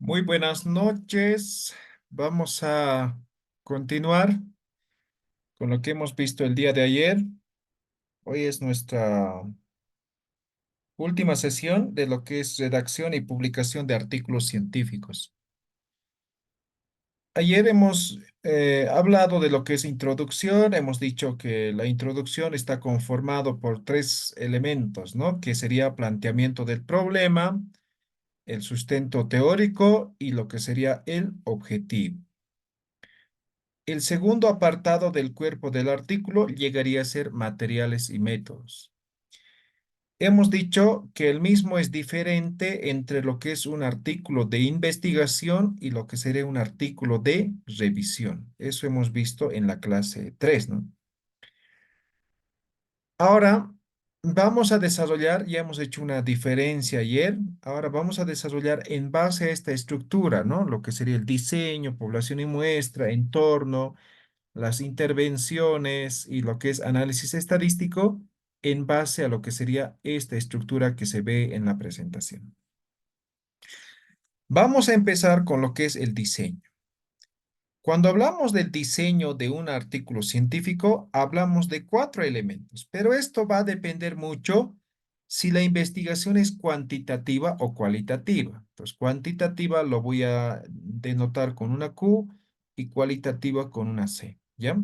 Muy buenas noches. Vamos a continuar con lo que hemos visto el día de ayer. Hoy es nuestra última sesión de lo que es redacción y publicación de artículos científicos. Ayer hemos hablado de lo que es introducción. Hemos dicho que la introducción está conformado por tres elementos, ¿no? Que sería planteamiento del problema, el sustento teórico y lo que sería el objetivo. El segundo apartado del cuerpo del artículo llegaría a ser materiales y métodos. Hemos dicho que el mismo es diferente entre lo que es un artículo de investigación y lo que sería un artículo de revisión. Eso hemos visto en la clase 3, ¿no? Ahora vamos a desarrollar, ya hemos hecho una diferencia ayer, ahora vamos a desarrollar en base a esta estructura, ¿no? Lo que sería el diseño, población y muestra, entorno, las intervenciones y lo que es análisis estadístico en base a lo que sería esta estructura que se ve en la presentación. Vamos a empezar con lo que es el diseño. Cuando hablamos del diseño de un artículo científico, hablamos de cuatro elementos, pero esto va a depender mucho si la investigación es cuantitativa o cualitativa. Entonces, cuantitativa lo voy a denotar con una Q y cualitativa con una C, ¿ya?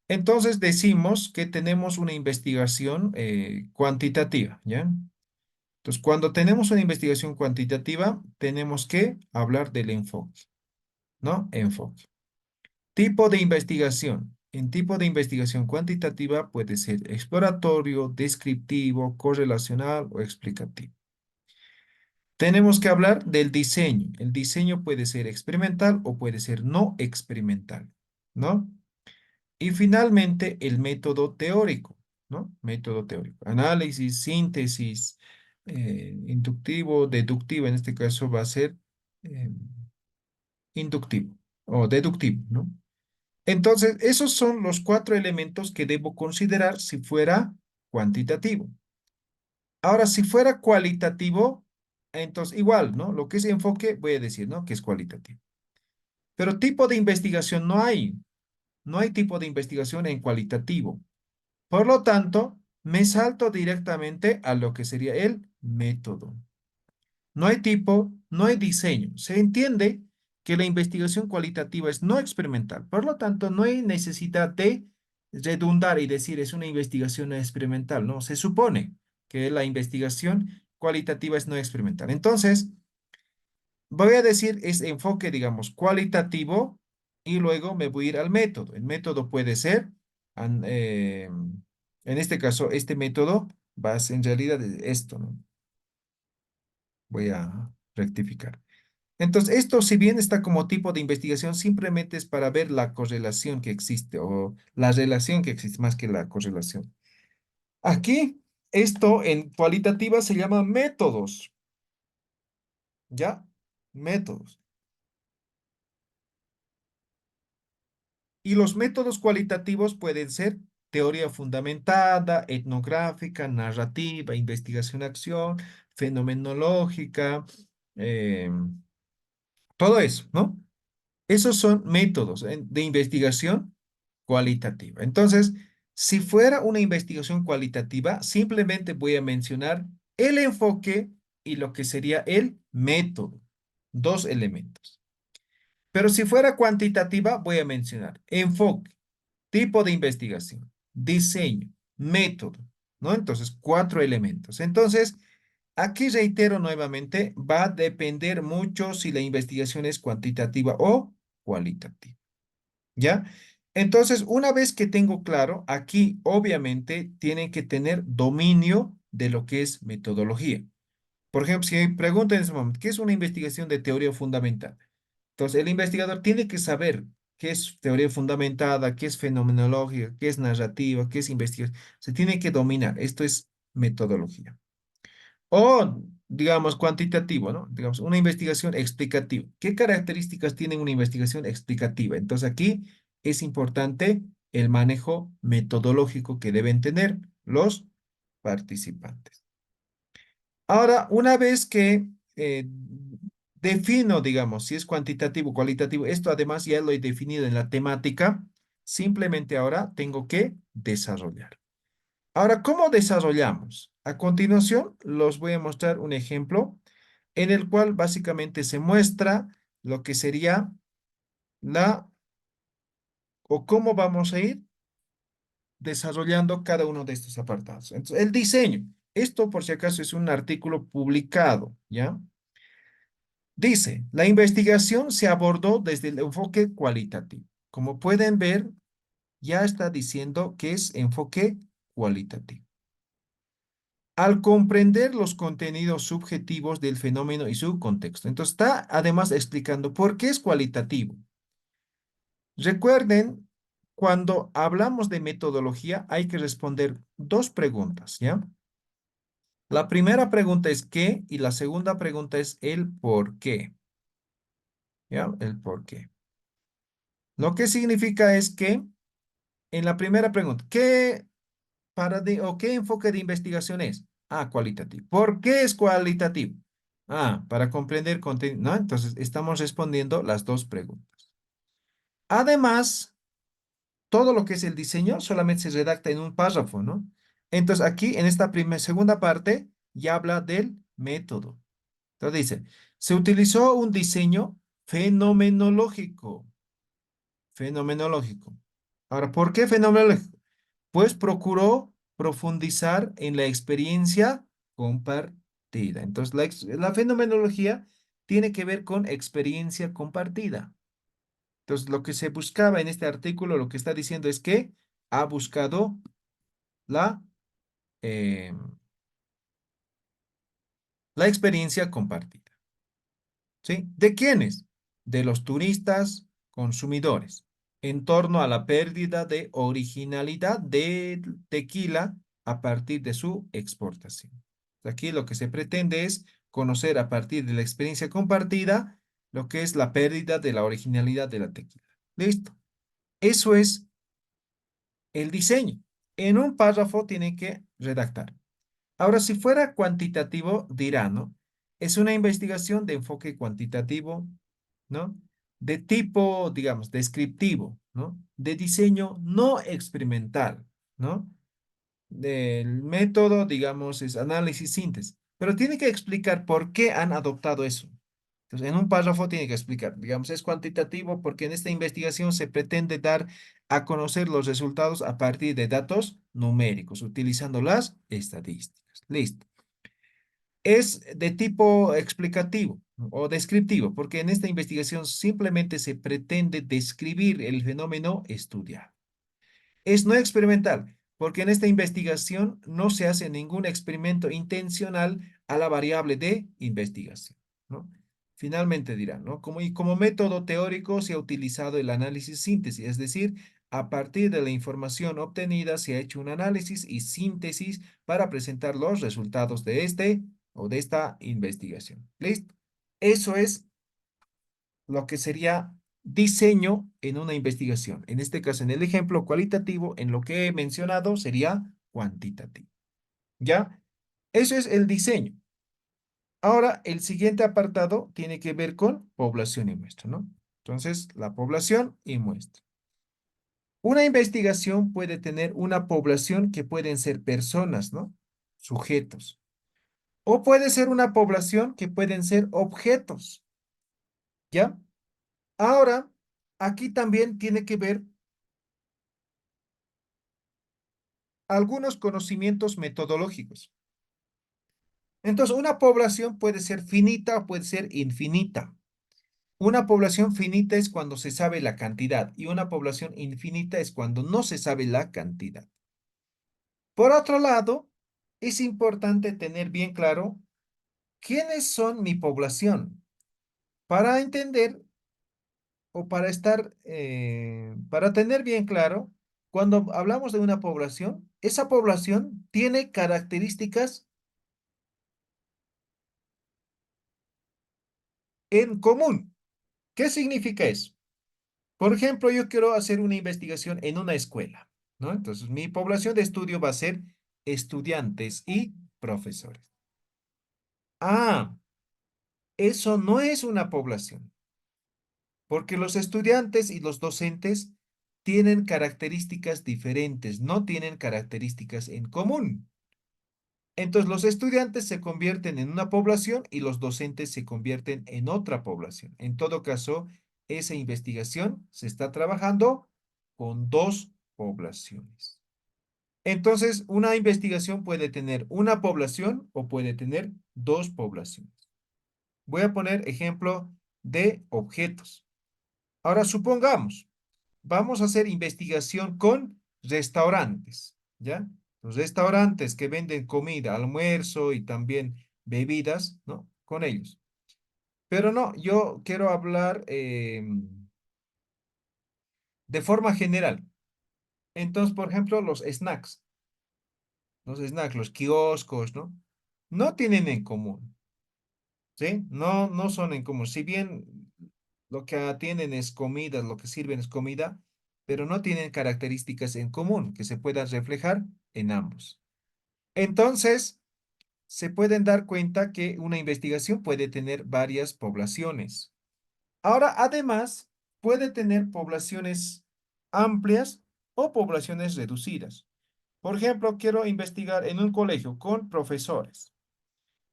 Entonces decimos que tenemos una investigación cuantitativa, ¿ya? Entonces, cuando tenemos una investigación cuantitativa, tenemos que hablar del enfoque, ¿no? Enfoque. Tipo de investigación. En tipo de investigación cuantitativa puede ser exploratorio, descriptivo, correlacional o explicativo. Tenemos que hablar del diseño. El diseño puede ser experimental o puede ser no experimental, ¿no? Y finalmente, el método teórico, ¿no? Método teórico. Análisis, síntesis, inductivo, deductivo. En este caso va a ser eh, inductivo o deductivo, ¿no? Entonces, esos son los cuatro elementos que debo considerar si fuera cuantitativo. Ahora, si fuera cualitativo, entonces igual, ¿no? Lo que es enfoque, voy a decir, ¿no? Que es cualitativo. Pero tipo de investigación no hay. No hay tipo de investigación en cualitativo. Por lo tanto, me salto directamente a lo que sería el método. No hay tipo, no hay diseño. Se entiende que la investigación cualitativa es no experimental. Por lo tanto, no hay necesidad de redundar y decir es una investigación no experimental. No, se supone que la investigación cualitativa es no experimental. Entonces, voy a decir es enfoque, digamos, cualitativo y luego me voy a ir al método. El método puede ser, an- eh, en este caso, este método va a ser en realidad esto, ¿no? Voy a rectificar. Entonces, esto, si bien está como tipo de investigación, simplemente es para ver la correlación que existe o la relación que existe más que la correlación. Aquí, esto en cualitativa se llama métodos, ¿ya? Métodos. Y los métodos cualitativos pueden ser teoría fundamentada, etnográfica, narrativa, investigación-acción, fenomenológica, eh, todo eso, ¿no? Esos son métodos de investigación cualitativa. Entonces, si fuera una investigación cualitativa, simplemente voy a mencionar el enfoque y lo que sería el método, dos elementos. Pero si fuera cuantitativa, voy a mencionar enfoque, tipo de investigación, diseño, método, ¿no? Entonces, cuatro elementos. Entonces, aquí reitero nuevamente, va a depender mucho si la investigación es cuantitativa o cualitativa, ¿ya? Entonces, una vez que tengo claro, aquí obviamente tienen que tener dominio de lo que es metodología. Por ejemplo, si me preguntan en ese momento, ¿qué es una investigación de teoría fundamental? Entonces, el investigador tiene que saber qué es teoría fundamentada, qué es fenomenológica, qué es narrativa, qué es investigación. Se tiene que dominar. Esto es metodología. O, digamos, cuantitativo, ¿no? Digamos, una investigación explicativa. ¿Qué características tiene una investigación explicativa? Entonces, aquí es importante el manejo metodológico que deben tener los participantes. Ahora, una vez que defino, digamos, si es cuantitativo o cualitativo. Esto además ya lo he definido en la temática. Simplemente ahora tengo que desarrollar. Ahora, ¿cómo desarrollamos? A continuación, los voy a mostrar un ejemplo en el cual básicamente se muestra lo que sería la o cómo vamos a ir desarrollando cada uno de estos apartados. Entonces, el diseño. Esto, por si acaso, es un artículo publicado, ¿ya? Dice, la investigación se abordó desde el enfoque cualitativo. Como pueden ver, ya está diciendo que es enfoque cualitativo. Al comprender los contenidos subjetivos del fenómeno y su contexto. Entonces, está además explicando por qué es cualitativo. Recuerden, cuando hablamos de metodología, hay que responder dos preguntas, ¿ya? La primera pregunta es ¿qué? Y la segunda pregunta es el por qué, ¿ya? El por qué. Lo que significa es que en la primera pregunta, ¿qué enfoque de investigación es? Ah, cualitativo. ¿Por qué es cualitativo? Ah, para comprender contenido, ¿no? Entonces, estamos respondiendo las dos preguntas. Además, todo lo que es el diseño solamente se redacta en un párrafo, ¿no? Entonces, aquí en esta segunda parte ya habla del método. Entonces dice, se utilizó un diseño fenomenológico. Fenomenológico. Ahora, ¿por qué fenomenológico? Pues procuró profundizar en la experiencia compartida. Entonces, la fenomenología tiene que ver con experiencia compartida. Entonces, lo que se buscaba en este artículo, lo que está diciendo es que ha buscado la, eh, la experiencia compartida. ¿Sí? ¿De quiénes? De los turistas consumidores, en torno a la pérdida de originalidad del tequila a partir de su exportación. Aquí lo que se pretende es conocer a partir de la experiencia compartida lo que es la pérdida de la originalidad de la tequila. Listo. Eso es el diseño. En un párrafo tiene que redactar. Ahora, si fuera cuantitativo, dirá, ¿no? Es una investigación de enfoque cuantitativo, ¿no? De tipo, digamos, descriptivo, ¿no? De diseño no experimental, ¿no? El método, digamos, es análisis-síntesis, pero tiene que explicar por qué han adoptado eso. Entonces, en un párrafo tiene que explicar, digamos, es cuantitativo porque en esta investigación se pretende dar a conocer los resultados a partir de datos numéricos, utilizando las estadísticas. Listo. Es de tipo explicativo, ¿no? O descriptivo, porque en esta investigación simplemente se pretende describir el fenómeno estudiado. Es no experimental, porque en esta investigación no se hace ningún experimento intencional a la variable de investigación, ¿no? Finalmente dirán, ¿no? Como método teórico se ha utilizado el análisis síntesis, es decir, a partir de la información obtenida se ha hecho un análisis y síntesis para presentar los resultados de este o de esta investigación. ¿Listo? Eso es lo que sería diseño en una investigación. En este caso, en el ejemplo cualitativo, en lo que he mencionado sería cuantitativo. ¿Ya? Eso es el diseño. Ahora, el siguiente apartado tiene que ver con población y muestra, ¿no? Entonces, la población y muestra. Una investigación puede tener una población que pueden ser personas, ¿no? Sujetos. O puede ser una población que pueden ser objetos, ¿ya? Ahora, aquí también tiene que ver algunos conocimientos metodológicos. Entonces, una población puede ser finita o puede ser infinita. Una población finita es cuando se sabe la cantidad y una población infinita es cuando no se sabe la cantidad. Por otro lado, es importante tener bien claro quiénes son mi población para entender o para tener bien claro, cuando hablamos de una población, esa población tiene características en común. ¿Qué significa eso? Por ejemplo, yo quiero hacer una investigación en una escuela, ¿no? Entonces, mi población de estudio va a ser estudiantes y profesores. Ah, Eso no es una población, porque los estudiantes y los docentes tienen características diferentes, no tienen características en común. Entonces, los estudiantes se convierten en una población y los docentes se convierten en otra población. En todo caso, esa investigación se está trabajando con dos poblaciones. Entonces, una investigación puede tener una población o puede tener dos poblaciones. Voy a poner ejemplo de objetos. Ahora, supongamos, vamos a hacer investigación con restaurantes, ¿ya? Los restaurantes que venden comida, almuerzo y también bebidas, ¿no? Con ellos. Pero no, yo quiero hablar de forma general. Entonces, por ejemplo, los kioscos, ¿no? No tienen en común, ¿sí? No son en común. Si bien lo que atienden es comida, lo que sirven es comida, pero no tienen características en común que se puedan reflejar en ambos. Entonces, se pueden dar cuenta que una investigación puede tener varias poblaciones. Ahora, además, puede tener poblaciones amplias o poblaciones reducidas. Por ejemplo, quiero investigar en un colegio con profesores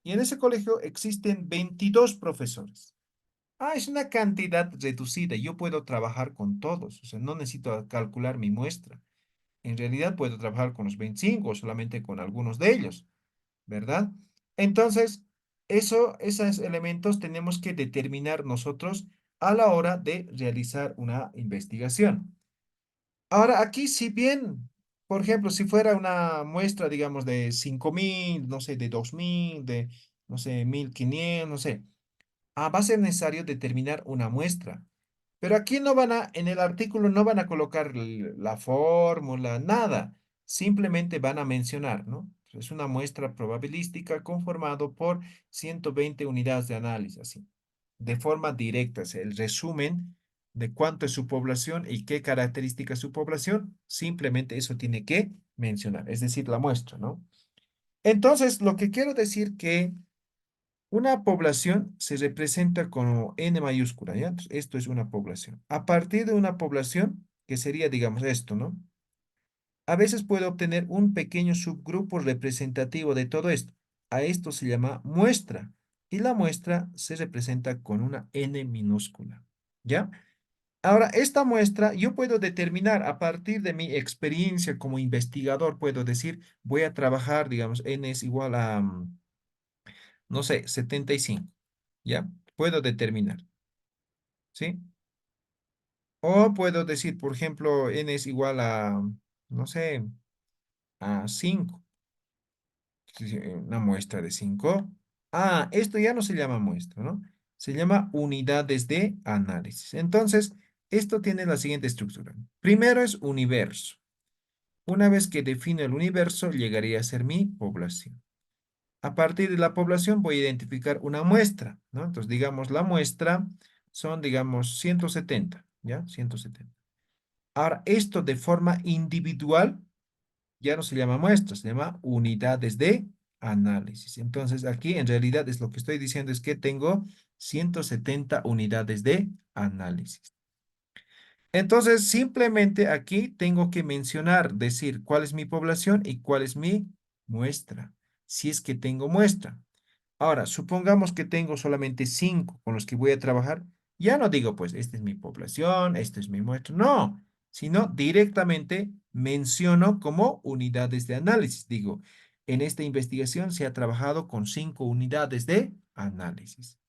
y en ese colegio existen 22 profesores. Es una cantidad reducida. Yo puedo trabajar con todos, o sea, no necesito calcular mi muestra. En realidad puedo trabajar con los 25 o solamente con algunos de ellos, ¿verdad? Entonces, esos elementos tenemos que determinar nosotros a la hora de realizar una investigación. Ahora, aquí, si bien, por ejemplo, si fuera una muestra, digamos, de 5.000, no sé, de 2.000, de, no sé, 1.500, no sé, va a ser necesario determinar una muestra. Pero aquí no van a, en el artículo no van a colocar la fórmula, nada. Simplemente van a mencionar, ¿no? Es una muestra probabilística conformado por 120 unidades de análisis, así. De forma directa, es el resumen de cuánto es su población y qué característica es su población. Simplemente eso tiene que mencionar, es decir, la muestra, ¿no? Entonces, lo que quiero decir que una población se representa como N mayúscula, ¿ya? Entonces, esto es una población. A partir de una población, que sería, digamos, esto, ¿no? A veces puedo obtener un pequeño subgrupo representativo de todo esto. A esto se llama muestra. Y la muestra se representa con una N minúscula, ¿ya? Ahora, esta muestra yo puedo determinar a partir de mi experiencia como investigador, puedo decir, voy a trabajar, digamos, N es igual a, no sé, 75. ¿Ya? Puedo determinar, ¿sí? O puedo decir, por ejemplo, n es igual a, no sé, a 5. Sí, sí, una muestra de 5. Esto ya no se llama muestra, ¿no? Se llama unidades de análisis. Entonces, esto tiene la siguiente estructura. Primero es universo. Una vez que defino el universo, llegaría a ser mi población. A partir de la población voy a identificar una muestra, ¿no? Entonces, digamos, la muestra son, digamos, 170, ¿ya? 170. Ahora, esto de forma individual ya no se llama muestra, se llama unidades de análisis. Entonces, aquí en realidad es lo que estoy diciendo es que tengo 170 unidades de análisis. Entonces, simplemente aquí tengo que mencionar, decir cuál es mi población y cuál es mi muestra, si es que tengo muestra. Ahora, supongamos que tengo solamente 5 con los que voy a trabajar. Ya no digo, pues, esta es mi población, esta es mi muestra. No, sino directamente menciono como unidades de análisis. Digo, en esta investigación se ha trabajado con 5 unidades de análisis.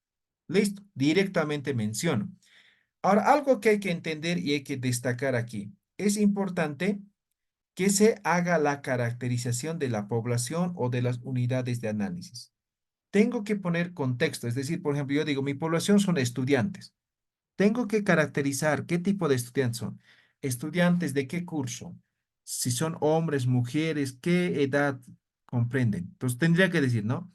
Listo, directamente menciono. Ahora, algo que hay que entender y hay que destacar aquí. Es importante que se haga la caracterización de la población o de las unidades de análisis. Tengo que poner contexto, es decir, por ejemplo, yo digo, mi población son estudiantes. Tengo que caracterizar qué tipo de estudiantes son. Estudiantes de qué curso, si son hombres, mujeres, qué edad comprenden. Entonces tendría que decir, ¿no?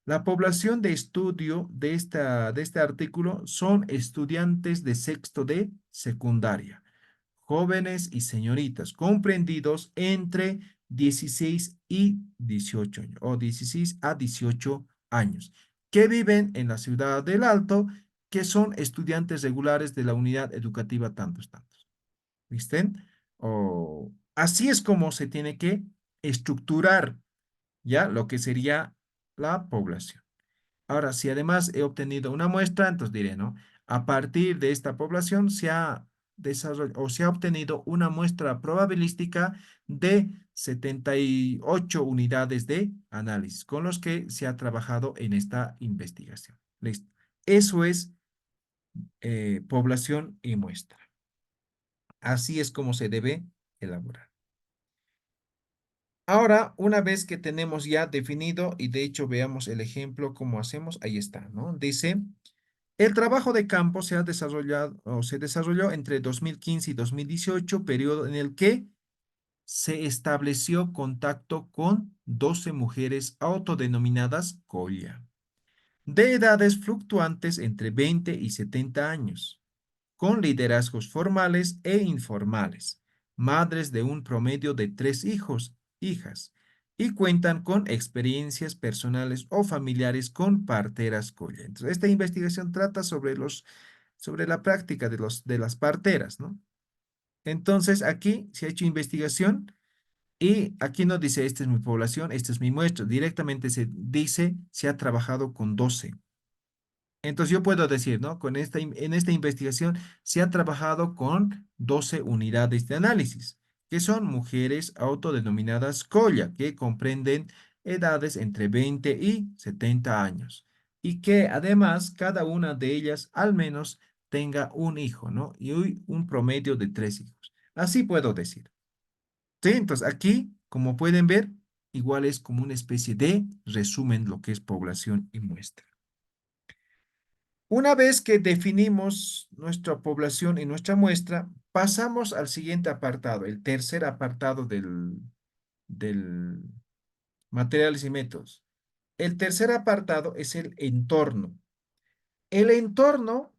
La población de estudio de este artículo son estudiantes de sexto de secundaria, jóvenes y señoritas, comprendidos entre 16 y 18 años, o 16 a 18 años. que viven en la ciudad del Alto, que son estudiantes regulares de la unidad educativa tantos, tantos. ¿Viste? O así es como se tiene que estructurar ya lo que sería la población. Ahora, si además he obtenido una muestra, entonces diré, ¿no? A partir de esta población se ha desarrollado o se ha obtenido una muestra probabilística de 78 unidades de análisis con los que se ha trabajado en esta investigación. Listo. Eso es población y muestra. Así es como se debe elaborar. Ahora, una vez que tenemos ya definido, y de hecho veamos el ejemplo, cómo hacemos, ahí está, ¿no? Dice, el trabajo de campo se ha desarrollado o se desarrolló entre 2015 y 2018, periodo en el que se estableció contacto con 12 mujeres autodenominadas Colla, de edades fluctuantes entre 20 y 70 años, con liderazgos formales e informales, madres de un promedio de 3 hijos, hijas, y cuentan con experiencias personales o familiares con parteras Colla. Entonces, esta investigación trata sobre la práctica de las parteras, ¿no? Entonces, aquí se ha hecho investigación y aquí no dice, esta es mi población, esta es mi muestra, directamente se dice, se ha trabajado con 12. Entonces yo puedo decir, ¿no? En esta investigación se ha trabajado con 12 unidades de análisis, que son mujeres autodenominadas Colla, que comprenden edades entre 20 y 70 años, y que además cada una de ellas al menos tenga un hijo, ¿no? Y un promedio de 3 hijos. Así puedo decir. Sí, entonces aquí, como pueden ver, igual es como una especie de resumen lo que es población y muestra. Una vez que definimos nuestra población y nuestra muestra, pasamos al siguiente apartado, el tercer apartado del materiales y métodos. El tercer apartado es el entorno. El entorno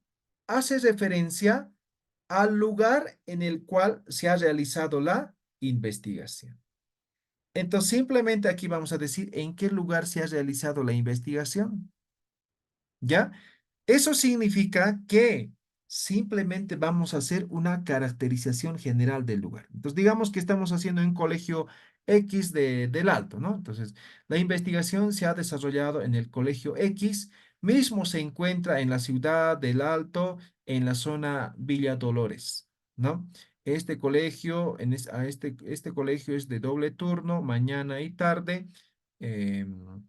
hace referencia al lugar en el cual se ha realizado la investigación. Entonces, simplemente aquí vamos a decir en qué lugar se ha realizado la investigación. ¿Ya? Eso significa que simplemente vamos a hacer una caracterización general del lugar. Entonces, digamos que estamos haciendo en colegio X del Alto, ¿no? Entonces, la investigación se ha desarrollado en el colegio X, mismo se encuentra en la ciudad del Alto, en la zona Villa Dolores, ¿no? Este colegio, este colegio es de doble turno, mañana y tarde. em,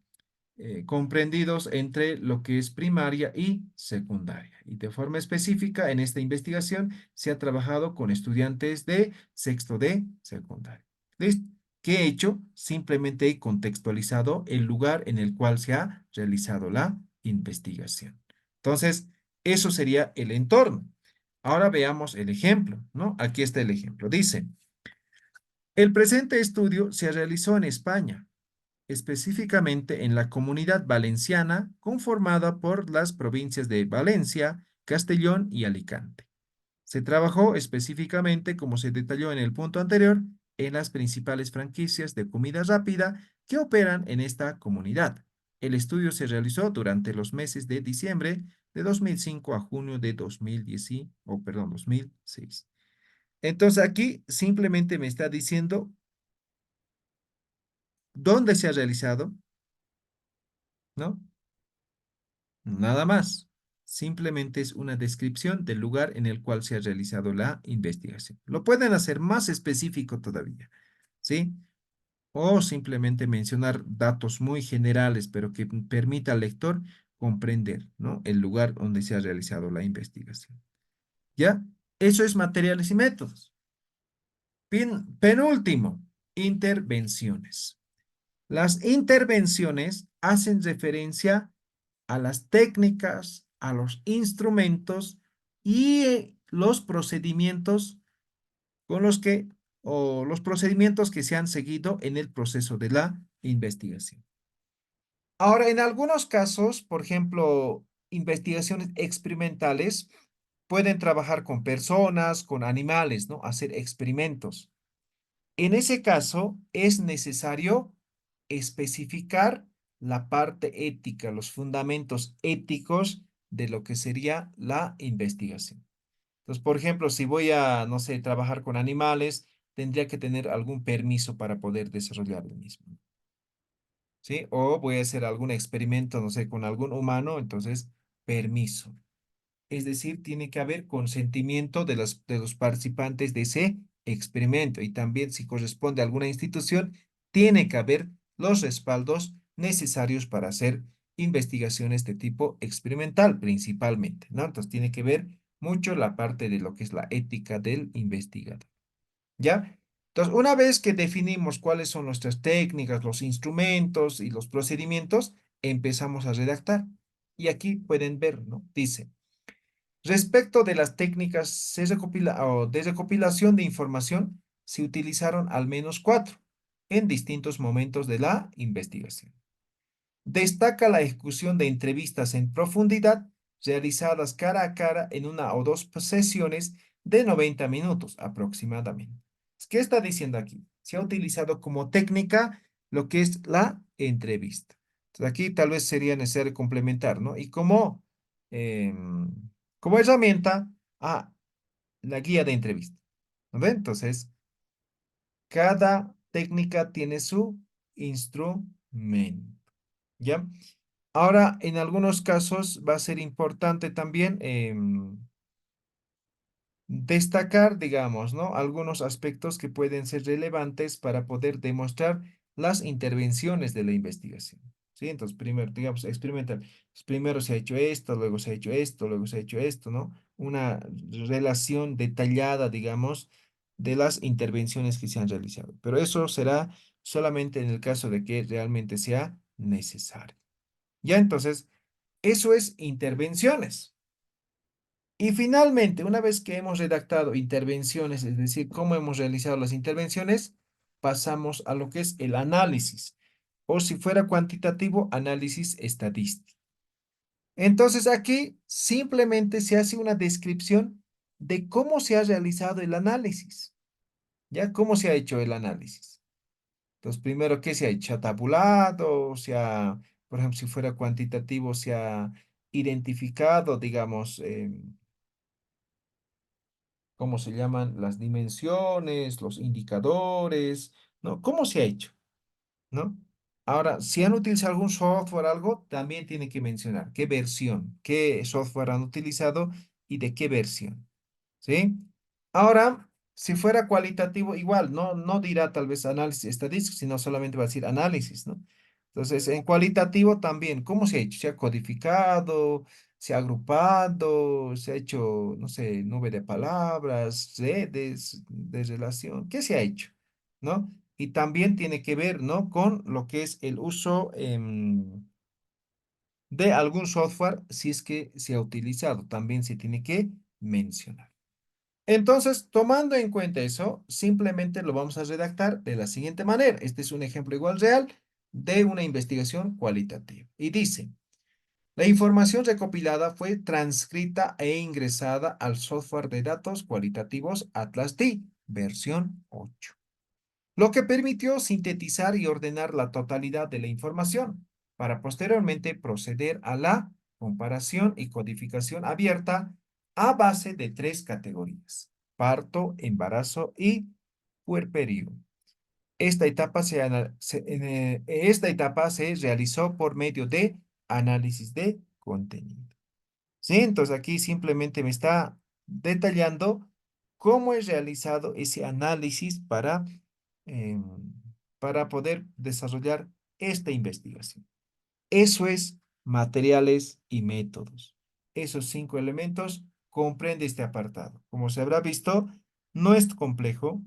comprendidos entre lo que es primaria y secundaria. Y de forma específica, en esta investigación se ha trabajado con estudiantes de sexto de secundaria. ¿Listo? ¿Qué he hecho? Simplemente he contextualizado el lugar en el cual se ha realizado la investigación. Entonces, eso sería el entorno. Ahora veamos el ejemplo, ¿no? Aquí está el ejemplo. Dice, el presente estudio se realizó en España, específicamente en la Comunidad Valenciana, conformada por las provincias de Valencia, Castellón y Alicante. Se trabajó específicamente, como se detalló en el punto anterior, en las principales franquicias de comida rápida que operan en esta comunidad. El estudio se realizó durante los meses de diciembre de 2005 a junio de 2006. Entonces aquí simplemente me está diciendo dónde se ha realizado, ¿no? Nada más. Simplemente es una descripción del lugar en el cual se ha realizado la investigación. Lo pueden hacer más específico todavía, ¿sí? O simplemente mencionar datos muy generales, pero que permita al lector comprender, ¿no? El lugar donde se ha realizado la investigación. ¿Ya? Eso es materiales y métodos. Penúltimo, intervenciones. Las intervenciones hacen referencia a las técnicas, a los instrumentos y los procedimientos con los que, o los procedimientos que se han seguido en el proceso de la investigación. Ahora, en algunos casos, por ejemplo, investigaciones experimentales, pueden trabajar con personas, con animales, ¿no? Hacer experimentos. En ese caso, es necesario especificar la parte ética, los fundamentos éticos de lo que sería la investigación. Entonces, por ejemplo, si voy a, no sé, trabajar con animales, tendría que tener algún permiso para poder desarrollar el mismo, ¿sí? O voy a hacer algún experimento, no sé, con algún humano, entonces, permiso. Es decir, tiene que haber consentimiento de los participantes de ese experimento y también si corresponde a alguna institución, tiene que haber los respaldos necesarios para hacer investigaciones de tipo experimental principalmente, ¿no? Entonces tiene que ver mucho la parte de lo que es la ética del investigador, ¿ya? Entonces, una vez que definimos cuáles son nuestras técnicas, los instrumentos y los procedimientos, empezamos a redactar. Y aquí pueden ver, ¿no? Dice. Respecto de las técnicas de recopilación de información, se utilizaron al menos cuatro en distintos momentos de la investigación. Destaca la ejecución de entrevistas en profundidad realizadas cara a cara en una o dos sesiones de 90 minutos aproximadamente. ¿Qué está diciendo aquí? Se ha utilizado como técnica lo que es la entrevista. Entonces, aquí tal vez sería necesario complementar, ¿no? Y em, como herramienta a la guía de entrevista. ¿No ve? Entonces, cada técnica tiene su instrumento. ¿Ya? Ahora, en algunos casos va a ser importante también destacar, digamos, ¿no? Algunos aspectos que pueden ser relevantes para poder demostrar las intervenciones de la investigación. ¿Sí? Entonces, primero, digamos, experimental. Pues, primero se ha hecho esto, luego se ha hecho esto, luego se ha hecho esto, ¿no? Una relación detallada, digamos, de las intervenciones que se han realizado. Pero eso será solamente en el caso de que realmente sea necesario. Ya, entonces, eso es intervenciones. Y finalmente, una vez que hemos redactado intervenciones, es decir, cómo hemos realizado las intervenciones, pasamos a lo que es el análisis, o si fuera cuantitativo, análisis estadístico. Entonces, aquí simplemente se hace una descripción de cómo se ha realizado el análisis, ¿ya? ¿Cómo se ha hecho el análisis? Entonces, primero, ¿qué se ha hecho? ¿Se ha tabulado? Por ejemplo, si fuera cuantitativo, se ha identificado, digamos, ¿cómo se llaman? Las dimensiones, los indicadores, ¿no? ¿Cómo se ha hecho? ¿No? Ahora, si han utilizado algún software o algo, también tiene que mencionar qué versión, qué software han utilizado y de qué versión. ¿Sí? Ahora, si fuera cualitativo, igual, no dirá tal vez análisis estadístico, sino solamente va a decir análisis, ¿no? Entonces, en cualitativo también, ¿cómo se ha hecho? ¿Se ha codificado? ¿Se ha agrupado? ¿Se ha hecho, no sé, nube de palabras, redes de relación? ¿Qué se ha hecho? ¿No? Y también tiene que ver, ¿no? Con lo que es el uso de algún software, si es que se ha utilizado, también se tiene que mencionar. Entonces, tomando en cuenta eso, simplemente lo vamos a redactar de la siguiente manera. Este es un ejemplo igual real de una investigación cualitativa. Y dice, la información recopilada fue transcrita e ingresada al software de datos cualitativos Atlas D, versión 8, lo que permitió sintetizar y ordenar la totalidad de la información para posteriormente proceder a la comparación y codificación abierta a base de tres categorías: parto, embarazo y puerperio. Esta etapa se realizó por medio de análisis de contenido. Sí, entonces aquí simplemente me está detallando cómo he realizado ese análisis em, para poder desarrollar esta investigación. Eso es materiales y métodos. Esos cinco elementos comprende este apartado. Como se habrá visto, no es complejo.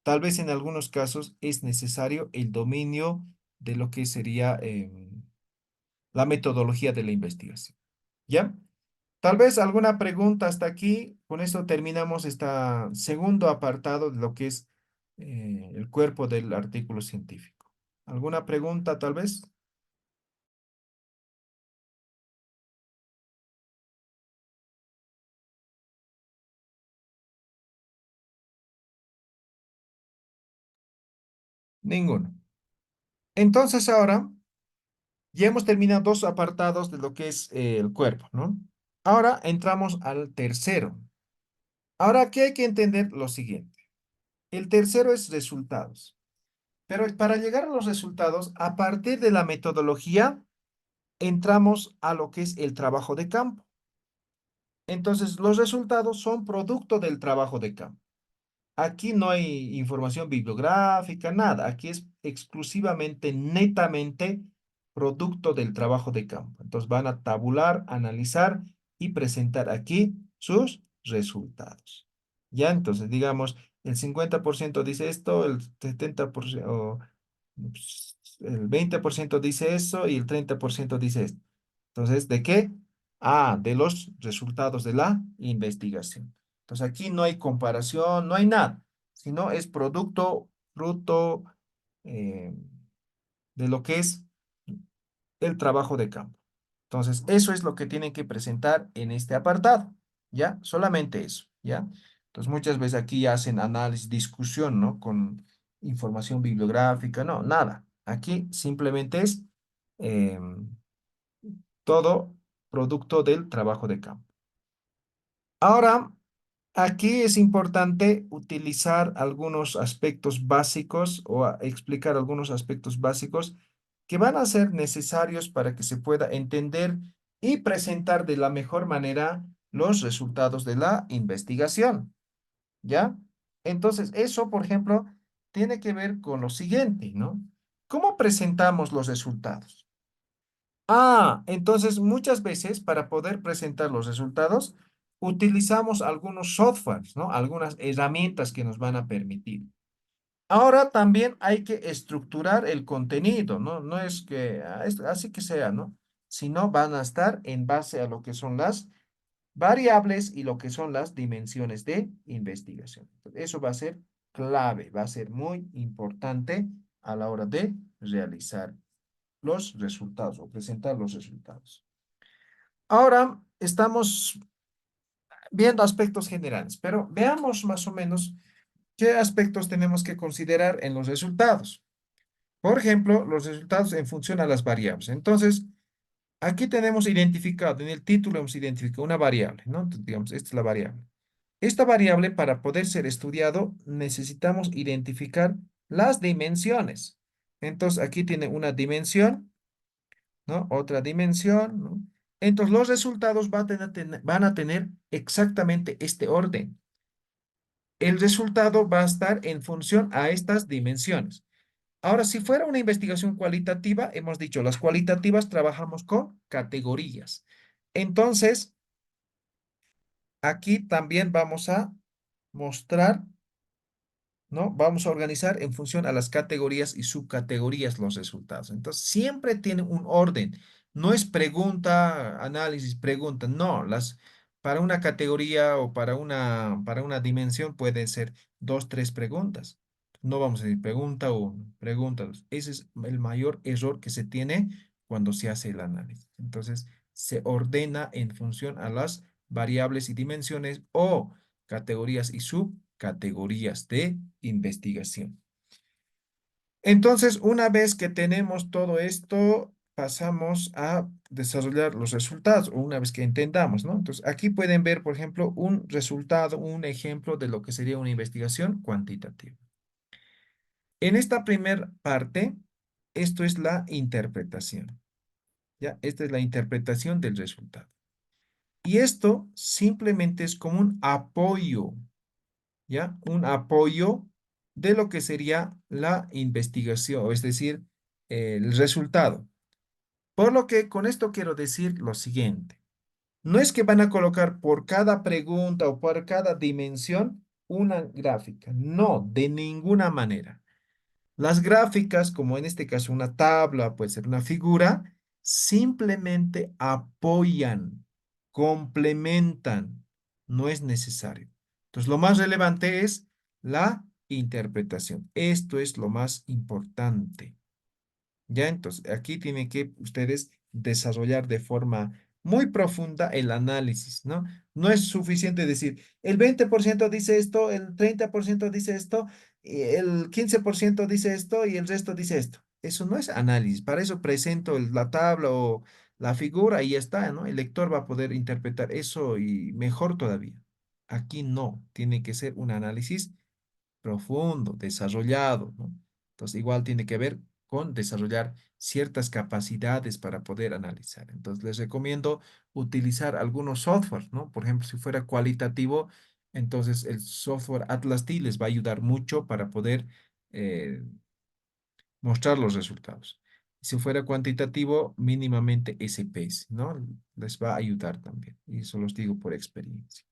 Tal vez en algunos casos es necesario el dominio de lo que sería la metodología de la investigación. ¿Ya? Tal vez alguna pregunta hasta aquí. Con esto terminamos este segundo apartado de lo que es el cuerpo del artículo científico. ¿Alguna pregunta tal vez? Ninguno. Entonces ahora Ya hemos terminado dos apartados de lo que es el cuerpo, ¿no? Ahora entramos al tercero. Ahora aquí hay que entender lo siguiente. El tercero es resultados. Pero para llegar a los resultados, a partir de la metodología, entramos a lo que es el trabajo de campo. Entonces, los resultados son producto del trabajo de campo. Aquí no hay información bibliográfica, nada. Aquí es exclusivamente, netamente producto del trabajo de campo. Entonces van a tabular, analizar y presentar aquí sus resultados. Ya, entonces digamos, el 50% dice esto, el 70%, el 20% dice eso y el 30% dice esto. Entonces, ¿de qué? Ah, de los resultados de la investigación. Entonces aquí no hay comparación, no hay nada, sino es producto, fruto eh, de lo que es el trabajo de campo. Entonces, eso es lo que tienen que presentar en este apartado, ¿ya? Solamente eso, ¿ya? Entonces, muchas veces aquí hacen análisis, discusión, ¿no? Con información bibliográfica, no, nada. Aquí simplemente es todo producto del trabajo de campo. Ahora, aquí es importante utilizar algunos aspectos básicos o explicar algunos aspectos básicos que van a ser necesarios para que se pueda entender y presentar de la mejor manera los resultados de la investigación, ¿ya? Entonces, eso, por ejemplo, tiene que ver con lo siguiente, ¿no? ¿Cómo presentamos los resultados? Ah, entonces muchas veces para poder presentar los resultados utilizamos algunos softwares, ¿no? Algunas herramientas que nos van a permitir. Ahora también hay que estructurar el contenido, ¿no? No es que así que sea, ¿no? Sino van a estar en base a lo que son las variables y lo que son las dimensiones de investigación. Eso va a ser clave, va a ser muy importante a la hora de realizar los resultados o presentar los resultados. Ahora estamos viendo aspectos generales, pero veamos más o menos qué aspectos tenemos que considerar en los resultados. Por ejemplo, los resultados en función a las variables. Entonces, aquí tenemos identificado, en el título hemos identificado una variable, ¿no? Entonces, digamos, esta es la variable. Esta variable, para poder ser estudiado, necesitamos identificar las dimensiones. Entonces, aquí tiene una dimensión, ¿no? Otra dimensión, ¿no? Entonces, los resultados van a tener exactamente este orden. El resultado va a estar en función a estas dimensiones. Ahora, si fuera una investigación cualitativa, hemos dicho, las cualitativas trabajamos con categorías. Entonces, aquí también vamos a mostrar, ¿no? Vamos a organizar en función a las categorías y subcategorías los resultados. Entonces, siempre tiene un orden. No es pregunta, análisis, pregunta. No, para una categoría o para una dimensión pueden ser dos, tres preguntas. No vamos a decir pregunta uno, pregunta dos. Ese es el mayor error que se tiene cuando se hace el análisis. Entonces, se ordena en función a las variables y dimensiones o categorías y subcategorías de investigación. Entonces, una vez que tenemos todo esto, pasamos a desarrollar los resultados, o una vez que entendamos, ¿no? Entonces, aquí pueden ver, por ejemplo, un resultado, un ejemplo de lo que sería una investigación cuantitativa. En esta primera parte, esto es la interpretación, ¿ya? Esta es la interpretación del resultado. Y esto simplemente es como un apoyo, ¿ya? Un apoyo de lo que sería la investigación, o es decir, el resultado. Por lo que con esto quiero decir lo siguiente. No es que van a colocar por cada pregunta o por cada dimensión una gráfica. No, de ninguna manera. Las gráficas, como en este caso una tabla, puede ser una figura, simplemente apoyan, complementan, no es necesario. Entonces, lo más relevante es la interpretación. Esto es lo más importante. Ya, entonces, aquí tienen que ustedes desarrollar de forma muy profunda el análisis, ¿no? No es suficiente decir, el 20% dice esto, el 30% dice esto, y el 15% dice esto y el resto dice esto. Eso no es análisis. Para eso presento la tabla o la figura y ya está, ¿no? El lector va a poder interpretar eso y mejor todavía. Aquí no, tiene que ser un análisis profundo, desarrollado, ¿no? Entonces, igual tiene que ver con desarrollar ciertas capacidades para poder analizar. Entonces, les recomiendo utilizar algunos software, ¿no? Por ejemplo, si fuera cualitativo, entonces el software Atlas T les va a ayudar mucho para poder eh, mostrar los resultados. Si fuera cuantitativo, mínimamente SPS, ¿no? Les va a ayudar también. Y eso los digo por experiencia.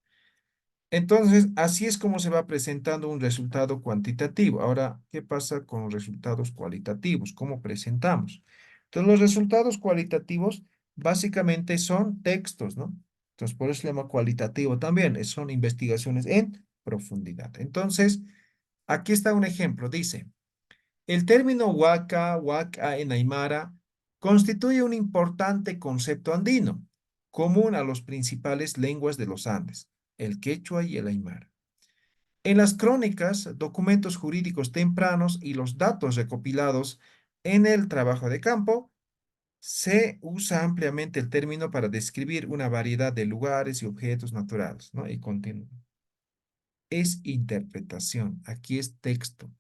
Entonces, así es como se va presentando un resultado cuantitativo. Ahora, ¿qué pasa con los resultados cualitativos? ¿Cómo presentamos? Entonces, los resultados cualitativos básicamente son textos, ¿no? Entonces, por eso se llama cualitativo también. Son investigaciones en profundidad. Entonces, aquí está un ejemplo. Dice, el término huaca en Aymara constituye un importante concepto andino, común a las principales lenguas de los Andes, el quechua y el aymara. En las crónicas, documentos jurídicos tempranos y los datos recopilados en el trabajo de campo, se usa ampliamente el término para describir una variedad de lugares y objetos naturales, ¿no? Y continúa. Es interpretación, aquí es texto.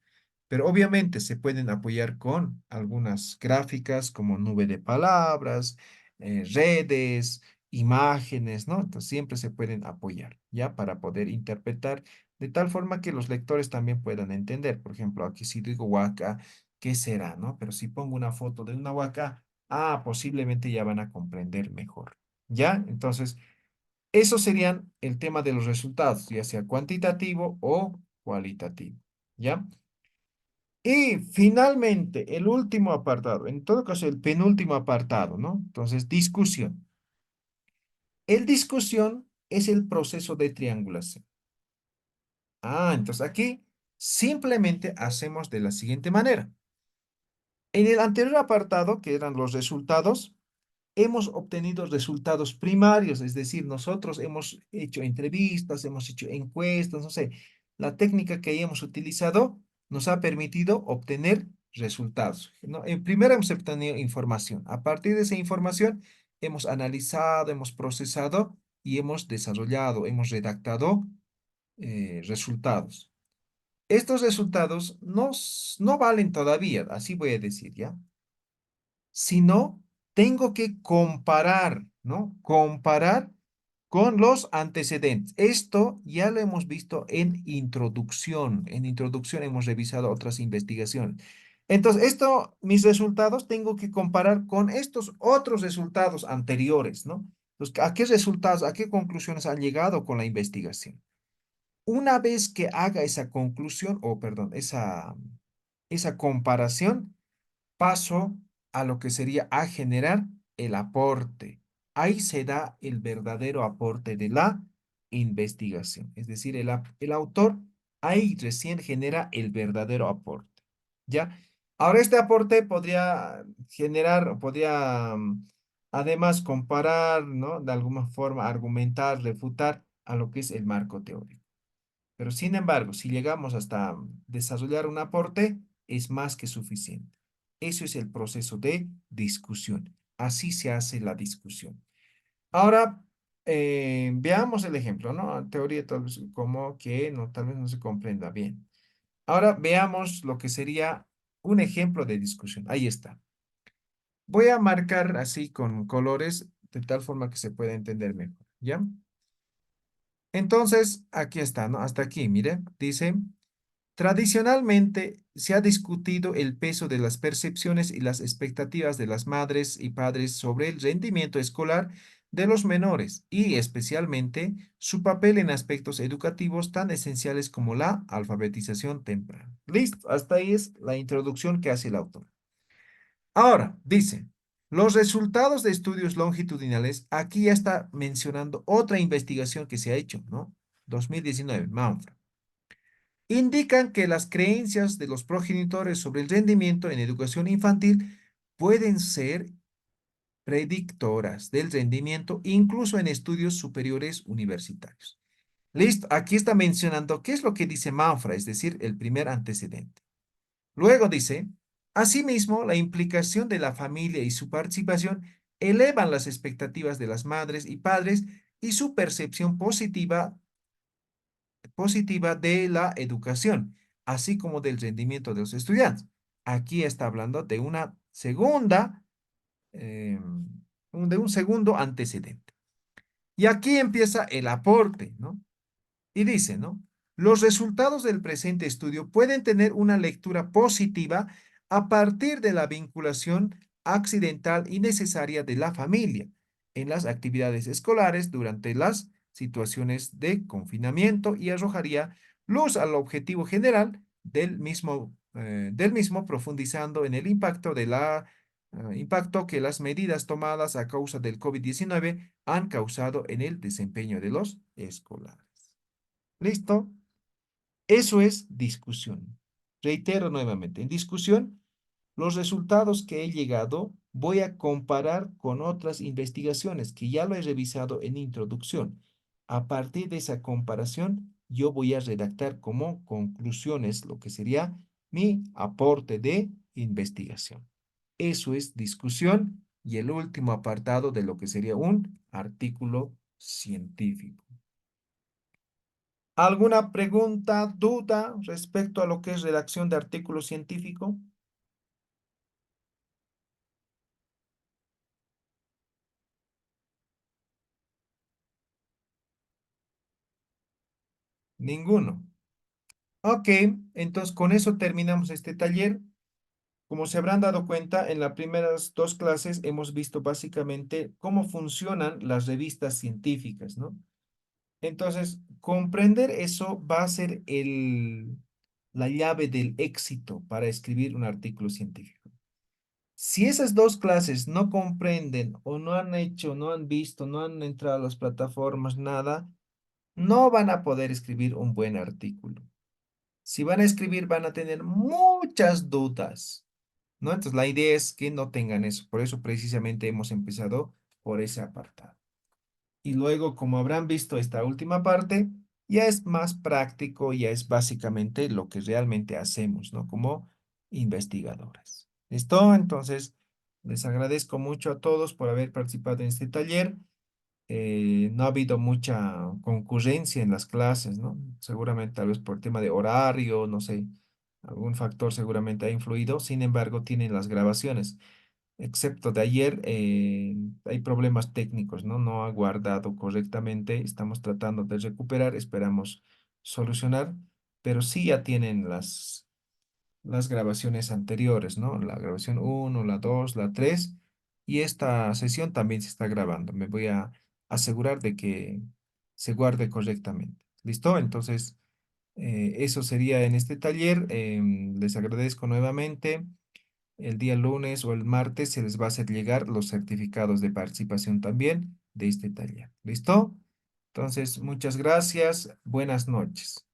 Pero obviamente se pueden apoyar con algunas gráficas como nube de palabras, redes, imágenes, ¿no? Entonces siempre se pueden apoyar, ¿ya? Para poder interpretar de tal forma que los lectores también puedan entender. Por ejemplo, aquí si digo huaca, ¿qué será, no? Pero si pongo una foto de una huaca, posiblemente ya van a comprender mejor, ¿ya? Entonces, eso serían el tema de los resultados, ya sea cuantitativo o cualitativo, ¿ya? Y finalmente, el último apartado, en todo caso, el penúltimo apartado, ¿no? Entonces, discusión. El discusión es el proceso de triangulación. Entonces aquí simplemente hacemos de la siguiente manera. En el anterior apartado, que eran los resultados, hemos obtenido resultados primarios, es decir, nosotros hemos hecho entrevistas, hemos hecho encuestas, no sé, la técnica que hayamos utilizado nos ha permitido obtener resultados, ¿no? Primero hemos obtenido información. A partir de esa información hemos analizado, hemos procesado y hemos desarrollado, hemos redactado resultados. Estos resultados no valen todavía, así voy a decir, ¿ya? Sino tengo que comparar, ¿no? Comparar con los antecedentes. Esto ya lo hemos visto en introducción. En introducción hemos revisado otras investigaciones. Entonces, mis resultados tengo que comparar con estos otros resultados anteriores, ¿no? Entonces, ¿a qué resultados, a qué conclusiones han llegado con la investigación? Una vez que haga esa conclusión, o perdón, esa comparación, paso a lo que sería a generar el aporte. Ahí se da el verdadero aporte de la investigación. Es decir, el autor ahí recién genera el verdadero aporte. ¿Ya? Ahora este aporte podría generar, podría además comparar, ¿no? De alguna forma argumentar, refutar a lo que es el marco teórico. Pero sin embargo, si llegamos hasta desarrollar un aporte, es más que suficiente. Eso es el proceso de discusión. Así se hace la discusión. Ahora, veamos el ejemplo, ¿no? Teoría tal vez como que no, tal vez no se comprenda bien. Ahora veamos lo que sería un ejemplo de discusión. Ahí está. Voy a marcar así con colores de tal forma que se pueda entender mejor, ¿ya? Entonces, aquí está, ¿no? Hasta aquí, mire, dice, tradicionalmente se ha discutido el peso de las percepciones y las expectativas de las madres y padres sobre el rendimiento escolar de los menores y especialmente su papel en aspectos educativos tan esenciales como la alfabetización temprana. Listo, hasta ahí es la introducción que hace el autor. Ahora, dice, los resultados de estudios longitudinales, aquí ya está mencionando otra investigación que se ha hecho, ¿no? 2019, Manfred, indican que las creencias de los progenitores sobre el rendimiento en educación infantil pueden ser predictoras del rendimiento incluso en estudios superiores universitarios. Listo, aquí está mencionando qué es lo que dice Manfra, es decir, el primer antecedente. Luego dice, Asimismo, la implicación de la familia y su participación elevan las expectativas de las madres y padres y su percepción positiva de la educación, así como del rendimiento de los estudiantes. Aquí está hablando de una segunda, de un segundo antecedente. Y aquí empieza el aporte, ¿no? Y dice, ¿no? Los resultados del presente estudio pueden tener una lectura positiva a partir de la vinculación accidental y necesaria de la familia en las actividades escolares durante las situaciones de confinamiento y arrojaría luz al objetivo general del mismo profundizando en el impacto impacto que las medidas tomadas a causa del COVID-19 han causado en el desempeño de los escolares. ¿Listo? Eso es discusión. Reitero nuevamente, en discusión, los resultados que he llegado voy a comparar con otras investigaciones que ya lo he revisado en introducción. A partir de esa comparación, yo voy a redactar como conclusiones lo que sería mi aporte de investigación. Eso es discusión y el último apartado de lo que sería un artículo científico. ¿Alguna pregunta, duda respecto a lo que es redacción de artículo científico? Ninguno. Ok, entonces con eso terminamos este taller. Como se habrán dado cuenta, en las primeras dos clases hemos visto básicamente cómo funcionan las revistas científicas, ¿no? Entonces, comprender eso va a ser la llave del éxito para escribir un artículo científico. Si esas dos clases no comprenden o no han hecho, no han visto, no han entrado a las plataformas, nada, no van a poder escribir un buen artículo. Si van a escribir, van a tener muchas dudas, ¿no? Entonces, la idea es que no tengan eso. Por eso precisamente hemos empezado por ese apartado. Y luego, como habrán visto esta última parte, ya es más práctico, ya es básicamente lo que realmente hacemos, ¿no? Como investigadores. ¿Listo? Entonces, les agradezco mucho a todos por haber participado en este taller. No ha habido mucha concurrencia en las clases, ¿no? Seguramente tal vez por tema de horario, no sé, algún factor seguramente ha influido. Sin embargo, tienen las grabaciones excepto de ayer, hay problemas técnicos, ¿no? No ha guardado correctamente, estamos tratando de recuperar, esperamos solucionar, pero sí ya tienen las grabaciones anteriores, ¿no? La grabación uno, la 2, la 3 y esta sesión también se está grabando. Me voy a asegurar de que se guarde correctamente. ¿Listo? Entonces, eso sería en este taller. Les agradezco nuevamente. El día lunes o el martes se les va a hacer llegar los certificados de participación también de este taller. ¿Listo? Entonces, muchas gracias. Buenas noches.